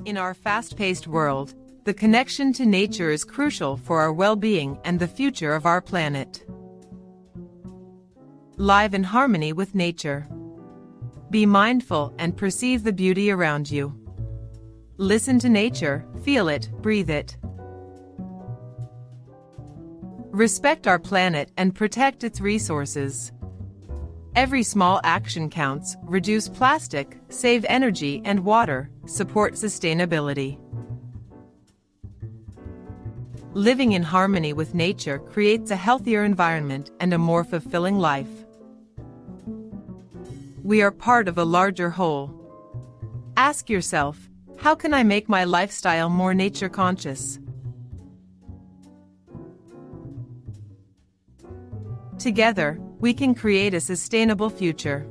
In our fast-paced world, the connection to nature is crucial for our well-being and the future of our planet. Live in harmony with nature. Be mindful and perceive the beauty around you. Listen to nature, feel it, breathe it. Respect our planet and protect its resources. Every small action counts. Reduce plastic, save energy and water, support sustainability. Living in harmony with nature creates a healthier environment and a more fulfilling life. We are part of a larger whole. Ask yourself, how can I make my lifestyle more nature conscious? Together, we can create a sustainable future.